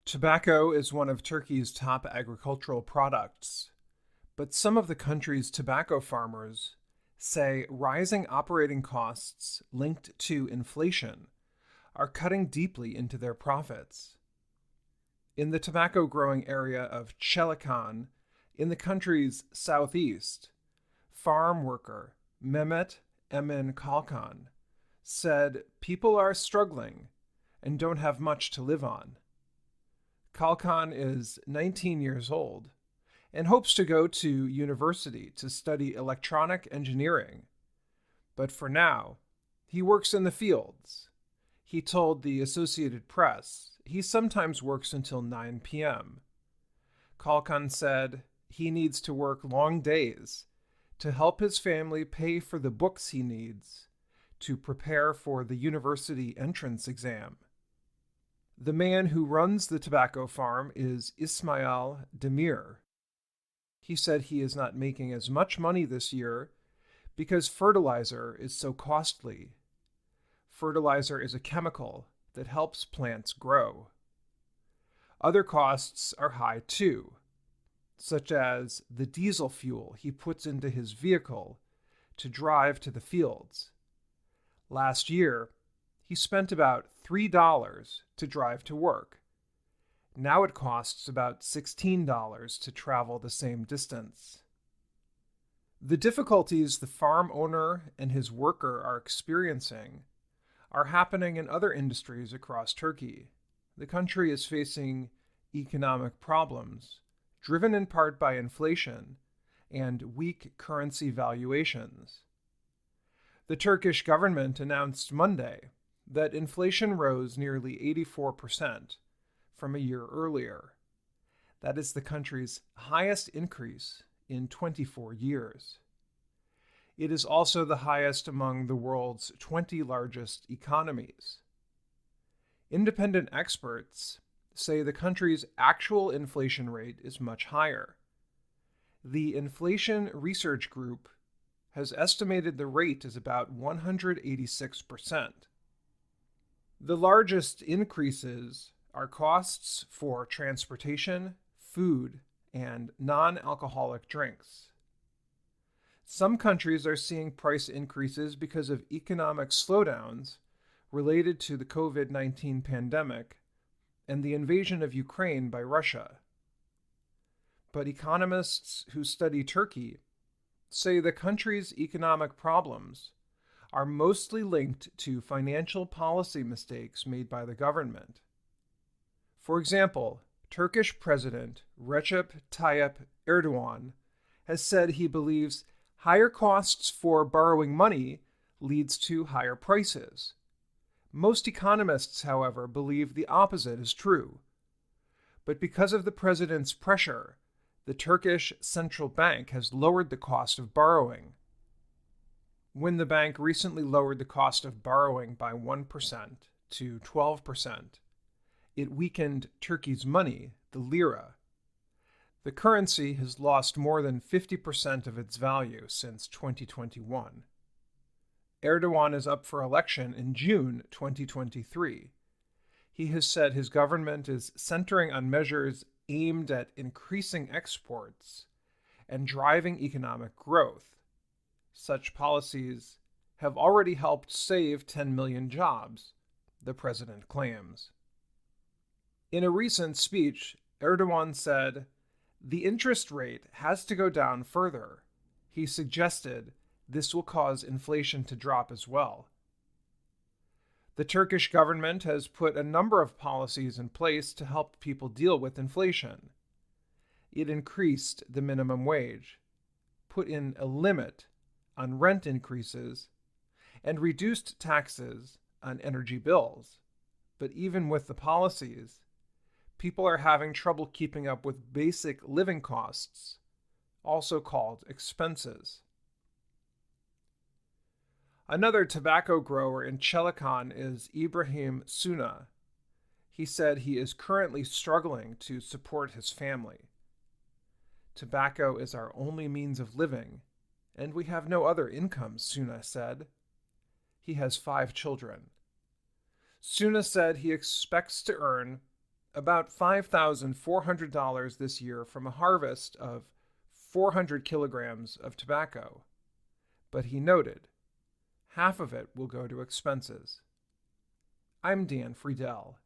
Tobacco is one of Turkey's top agricultural products, but some of the country's tobacco farmers say rising operating costs linked to inflation are cutting deeply into their profits. In the tobacco growing area of Çelikan, in the country's southeast, farm worker Mehmet Emin Kalkan said people are struggling and don't have much to live on. Kalkan is 19 years old and hopes to go to university to study electronic engineering. But for now, he works in the fields. He told the Associated Press he sometimes works until 9 p.m. Kalkan said he needs to work long days to help his family pay for the books he needs to prepare for the university entrance exam. The man who runs the tobacco farm is Ismail Demir. He said he is not making as much money this year because fertilizer is so costly. Fertilizer is a chemical that helps plants grow. Other costs are high too, such as the diesel fuel he puts into his vehicle to drive to the fields. Last year, he spent about $3 to drive to work. Now it costs about $16 to travel the same distance. The difficulties the farm owner and his worker are experiencing are happening in other industries across Turkey. The country is facing economic problems, driven in part by inflation and weak currency valuations. The Turkish government announced Monday that inflation rose nearly 84% from a year earlier. That is the country's highest increase in 24 years. It is also the highest among the world's 20 largest economies. Independent experts say the country's actual inflation rate is much higher. The Inflation Research Group has estimated the rate is about 186%. The largest increases are costs for transportation, food, and non-alcoholic drinks. Some countries are seeing price increases because of economic slowdowns related to the COVID-19 pandemic and the invasion of Ukraine by Russia. But economists who study Turkey say the country's economic problems are mostly linked to financial policy mistakes made by the government. For example, Turkish President Recep Tayyip Erdogan has said he believes higher costs for borrowing money leads to higher prices. Most economists, however, believe the opposite is true. But because of the president's pressure, the Turkish central bank has lowered the cost of borrowing. When the bank recently lowered the cost of borrowing by 1% to 12%, it weakened Turkey's money, the lira. The currency has lost more than 50% of its value since 2021. Erdogan is up for election in June 2023. He has said his government is centering on measures aimed at increasing exports and driving economic growth. Such policies have already helped save 10 million jobs, the president claims. In a recent speech, Erdogan said, "The interest rate has to go down further." He suggested this will cause inflation to drop as well. The Turkish government has put a number of policies in place to help people deal with inflation. It increased the minimum wage, put in a limit on rent increases, and reduced taxes on energy bills. But even with the policies, people are having trouble keeping up with basic living costs, also called expenses. Another tobacco grower in Çelikan is Ibrahim Suna. He said he is currently struggling to support his family. Tobacco is our only means of living, and we have no other income, Suna said. He has 5 children. Suna said he expects to earn about $5,400 this year from a harvest of 400 kilograms of tobacco. But he noted, half of it will go to expenses. I'm Dan Friedel.